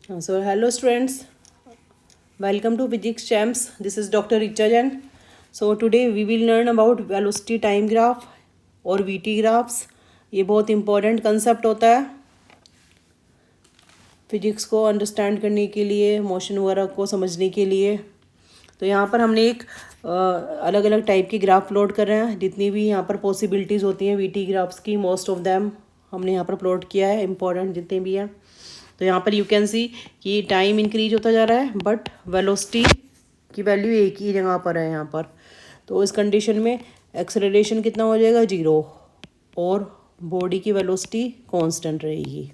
So hello students, welcome to Physics Champs. This is Dr. Richa Jain. So today we will learn about velocity time graph और VT graphs. ये बहुत important concept होता है physics को understand करने के लिए, मोशन वगैरह को समझने के लिए। तो यहाँ पर हमने एक अलग अलग टाइप की ग्राफ प्लॉट कर रहे हैं। जितनी भी यहाँ पर पॉसिबिलिटीज़ होती हैं वीटी ग्राफ्स की, मोस्ट ऑफ देम हमने यहाँ पर प्लॉट किया है, इम्पॉर्टेंट जितने भी हैं। तो यहाँ पर यू कैन सी कि टाइम इंक्रीज होता जा रहा है बट वेलोसिटी की वैल्यू एक ही जगह पर है यहाँ पर। तो इस कंडीशन में एक्सेलरेशन कितना हो जाएगा, 0, और बॉडी की वेलोसिटी कांस्टेंट रहेगी।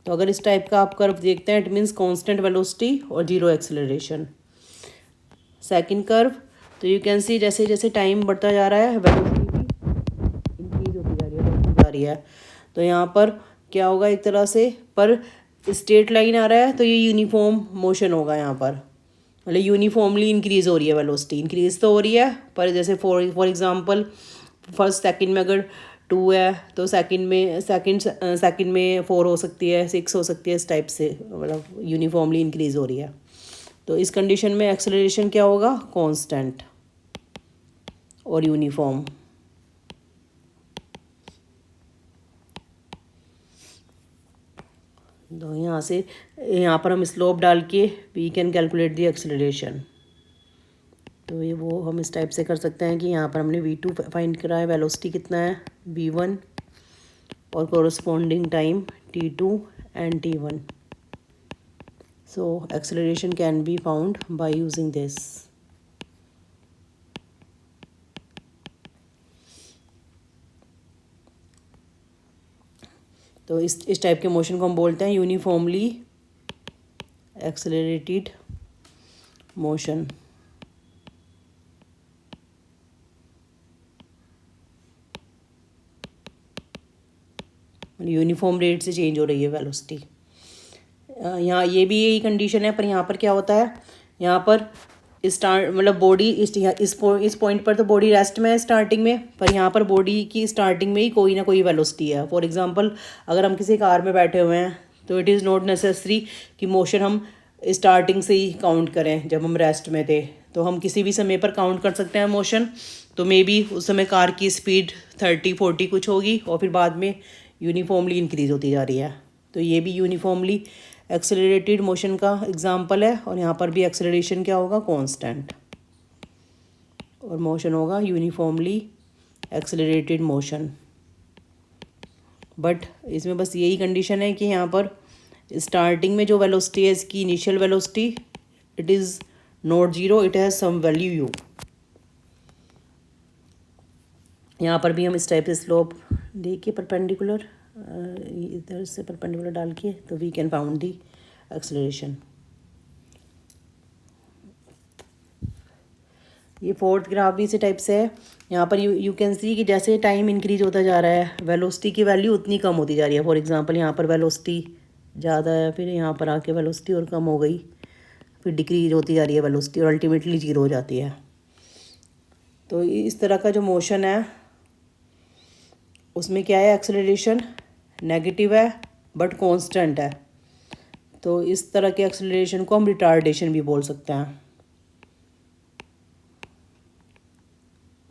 तो अगर इस टाइप का आप कर्व देखते हैं, इट मीन्स कांस्टेंट वेलोसिटी और 0 एक्सेलरेशन। सेकंड कर्व, तो यू कैन सी जैसे जैसे टाइम बढ़ता जा रहा है वेलोसिटी भी इंक्रीज होती जा रही है, बढ़ती जा रही है। तो यहाँ पर क्या होगा, एक तरह से पर स्ट्रेट लाइन आ रहा है तो ये यूनिफॉर्म मोशन होगा। यहाँ पर मतलब यूनिफॉर्मली इंक्रीज हो रही है वेलोसिटी, इंक्रीज तो हो रही है पर जैसे फॉर एग्जांपल फर्स्ट सेकंड में अगर 2 है तो सेकंड में 4 हो सकती है, 6 हो सकती है, इस टाइप से मतलब यूनिफॉर्मली इंक्रीज हो रही है। तो इस कंडीशन में एक्सेलरेशन क्या होगा, कांस्टेंट और यूनिफॉर्म। तो यहाँ पर हम स्लोप डाल के we can calculate the acceleration. तो ये वो हम इस टाइप से कर सकते हैं कि यहाँ पर हमने v2 फाइंड करा है, वेलोसिटी कितना है v1 और corresponding time t2 and t1। So acceleration can be found by using this. तो इस टाइप के मोशन को हम बोलते हैं uniformly accelerated motion. Uniform rate से चेंज हो रही है वेलोसिटी। यहाँ ये भी यही कंडीशन है, पर यहाँ पर क्या होता है, यहाँ पर मतलब बॉडी इस पॉइंट पर तो बॉडी रेस्ट में है स्टार्टिंग में, पर यहाँ पर बॉडी की स्टार्टिंग में ही कोई ना कोई वेलोसिटी है। फॉर एग्जांपल अगर हम किसी कार में बैठे हुए हैं तो इट इज़ नॉट नेसेसरी कि मोशन हम स्टार्टिंग से ही काउंट करें। जब हम रेस्ट में थे तो हम किसी भी समय पर काउंट कर सकते हैं मोशन। तो मे बी उस समय कार की स्पीड 30-40 कुछ होगी और फिर बाद में यूनिफॉर्मली इंक्रीज होती जा रही है। तो ये भी यूनिफॉर्मली एक्सेलरेटेड मोशन का एग्जांपल है। और यहाँ पर भी एक्सेलरेशन क्या होगा, कांस्टेंट, और मोशन होगा यूनिफॉर्मली एक्सेलरेटेड मोशन। बट इसमें बस यही कंडीशन है कि यहाँ पर स्टार्टिंग में जो वेलोसिटी है, इसकी initial velocity, it is not 0, it has some value u। यहाँ पर भी हम इस टाइप से स्लोप देखिए परपेंडिकुलर, इधर से परपेंडिकुलर डाल के, तो we can found the acceleration. ये फोर्थ ग्राफ भी इसी टाइप से है। यहाँ पर यू कैन सी कि जैसे टाइम इंक्रीज होता जा रहा है वेलोसिटी की वैल्यू उतनी कम होती जा रही है। फॉर एग्जांपल यहाँ पर वेलोसिटी ज़्यादा है, फिर यहाँ पर आके वेलोसिटी और कम हो गई, फिर डिक्रीज होती जा रही है वेलोसिटी और अल्टीमेटली 0 हो जाती है। तो इस तरह का जो मोशन है उसमें क्या है, एक्सेलरेशन नेगेटिव है बट कांस्टेंट है। तो इस तरह के एक्सेलरेशन को हम रिटार्डेशन भी बोल सकते हैं।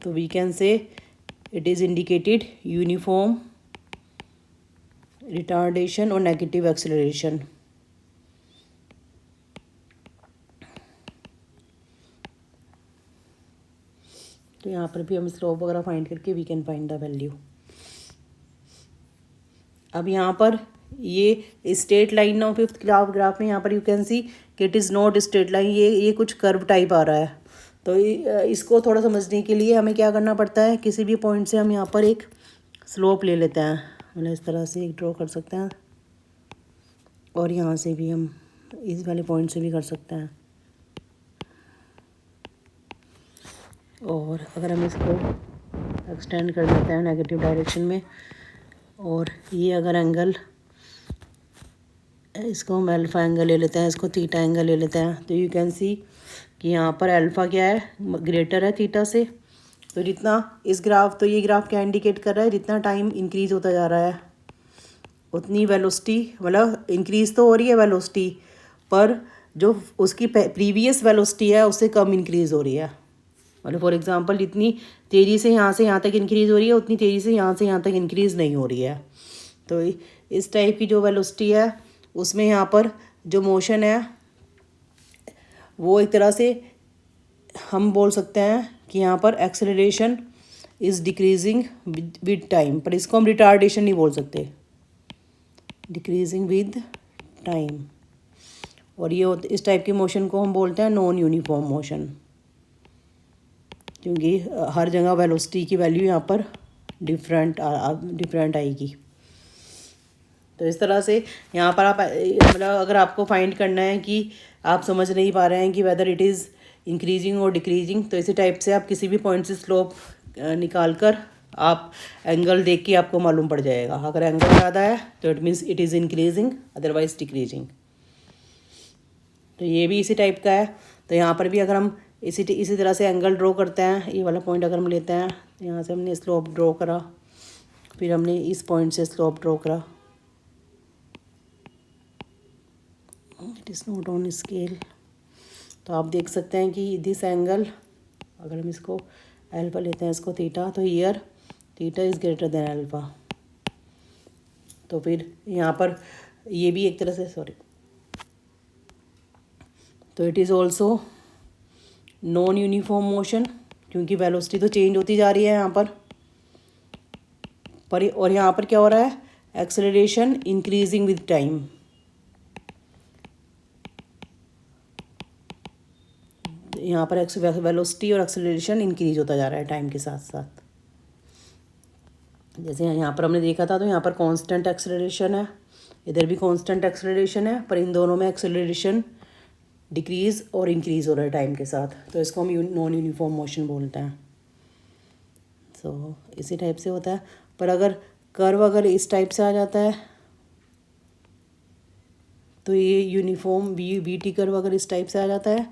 तो we can say it is indicated uniform retardation और नेगेटिव एक्सेलरेशन। तो यहाँ पर भी हम स्लोप वगैरह फाइंड करके we can find the value. अब यहाँ पर ये स्ट्रेट लाइन ना, फिफ्थ ग्राफ में यहाँ पर यू कैन सी कि it is not straight line, ये कुछ कर्व टाइप आ रहा है। तो इसको थोड़ा समझने के लिए हमें क्या करना पड़ता है, किसी भी पॉइंट से हम यहाँ पर एक स्लोप ले लेते हैं, मतलब इस तरह से एक ड्रॉ कर सकते हैं, और यहाँ से भी हम इस वाले पॉइंट से भी कर सकते हैं। और अगर हम इसको एक्सटेंड कर देते हैं नेगेटिव डायरेक्शन में, और ये अगर एंगल, इसको हम अल्फ़ा एंगल ले लेते हैं, इसको थीटा एंगल ले लेते हैं, तो यू कैन सी कि यहाँ पर अल्फ़ा क्या है, ग्रेटर है थीटा से। तो जितना इस ग्राफ, तो ये ग्राफ क्या इंडिकेट कर रहा है, जितना टाइम इंक्रीज़ होता जा रहा है उतनी वेलोसिटी, मतलब इंक्रीज़ तो हो रही है वेलोसिटी, पर जो उसकी प्रीवियस वेलोसिटी है उससे कम इंक्रीज़ हो रही है। मतलब फॉर एग्जांपल जितनी तेज़ी से यहाँ तक इंक्रीज़ हो रही है उतनी तेज़ी से यहाँ तक इंक्रीज़ नहीं हो रही है। तो इस टाइप की जो वेलोसिटी है उसमें यहाँ पर जो मोशन है वो एक तरह से हम बोल सकते हैं कि यहाँ पर acceleration is decreasing with time, पर इसको हम रिटार्डेशन नहीं बोल सकते, डिक्रीजिंग विद टाइम। और ये इस टाइप की मोशन को हम बोलते हैं नॉन यूनिफॉर्म मोशन, क्योंकि हर जगह वेलोसिटी की वैल्यू यहाँ पर डिफरेंट आएगी। तो इस तरह से यहाँ पर आप मतलब अगर आपको फाइंड करना है कि आप समझ नहीं पा रहे हैं कि वेदर इट इज़ इंक्रीजिंग और डिक्रीजिंग, तो इसी टाइप से आप किसी भी पॉइंट से स्लोप निकाल कर आप एंगल देख के आपको मालूम पड़ जाएगा। अगर एंगल ज़्यादा है तो it means it is increasing, otherwise decreasing. तो ये भी इसी टाइप का है। तो यहाँ पर भी अगर हम इसी तरह से एंगल ड्रॉ करते हैं, ये वाला पॉइंट अगर हम लेते हैं, तो यहाँ से हमने स्लोप ड्रॉ करा, फिर हमने इस पॉइंट से स्लोप ड्रॉ करा, it is not on scale. तो आप देख सकते हैं कि दिस एंगल, अगर हम इसको अल्फा लेते हैं, इसको थीटा, तो here theta is greater than alpha. तो फिर यहाँ पर ये भी एक तरह से तो it is also non uniform motion, क्योंकि वेलोसिटी तो चेंज होती जा रही है यहाँ पर और यहाँ पर क्या हो रहा है, एक्सेलरेशन इंक्रीजिंग विद टाइम। यहाँ पर वेलोसिटी और एक्सेलरेशन इंक्रीज होता जा रहा है टाइम के साथ साथ। जैसे यहाँ पर हमने देखा था, तो यहाँ पर कांस्टेंट एक्सेलरेशन है, इधर भी कांस्टेंट एक्सेलरेशन है, पर इन दोनों में एक्सेलरेशन डिक्रीज़ और इंक्रीज़ हो रहा है टाइम के साथ। तो इसको हम नॉन यूनिफॉर्म मोशन बोलते हैं। सो इसी टाइप से होता है। पर अगर कर्व अगर इस टाइप से आ जाता है तो ये यूनिफॉर्म वी टी कर्व अगर इस टाइप से आ जाता है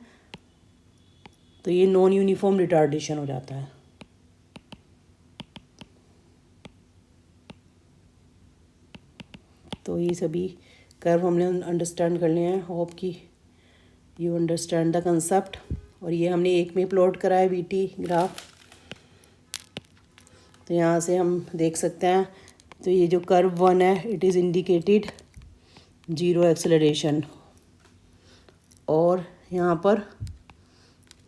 तो ये नॉन यूनिफॉर्म रिटार्डेशन हो जाता है। तो ये सभी कर्व हमने अंडरस्टैंड कर लिए हैं। होप कि यू अंडरस्टैंड द कंसेप्ट। और ये हमने एक में प्लॉट करा है वीटी ग्राफ। तो यहाँ से हम देख सकते हैं, तो ये जो कर्व 1 है इट इज़ इंडिकेटेड 0 एक्सेलरेशन, और यहाँ पर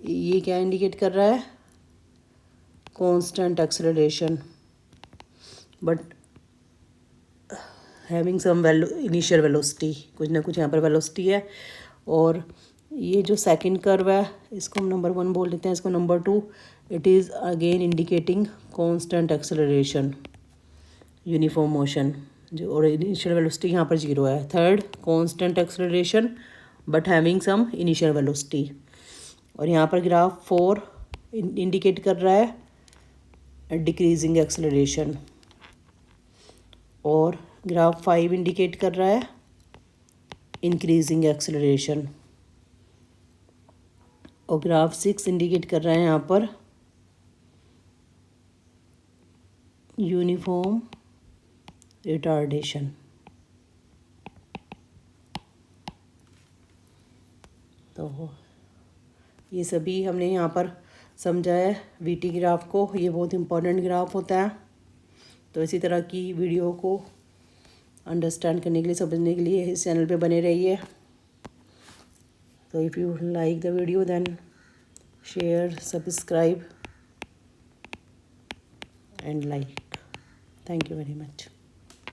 ये क्या इंडिकेट कर रहा है, constant acceleration but having some initial velocity, कुछ ना कुछ यहाँ पर वेलोसिटी है। और ये जो सेकंड कर्व है इसको हम नंबर 1 बोल देते हैं, इसको number 2, it is again indicating constant acceleration uniform motion, जो और इनिशियल वेलोसिटी यहाँ पर 0 है। Third constant acceleration but having some initial velocity. और यहाँ पर ग्राफ 4 इंडिकेट कर रहा है डिक्रीजिंग एक्सेलरेशन, और ग्राफ 5 इंडिकेट कर रहा है इंक्रीजिंग एक्सेलरेशन, और ग्राफ 6 इंडिकेट कर रहा है यहाँ पर यूनिफॉर्म रिटार्डेशन। तो ये सभी हमने यहाँ पर समझा है वीटी ग्राफ को। ये बहुत इम्पोर्टेंट ग्राफ होता है। तो इसी तरह की वीडियो को अंडरस्टैंड करने के लिए, समझने के लिए इस चैनल पे बने रहिए। तो if you like the video then share, subscribe and like. Thank you very much.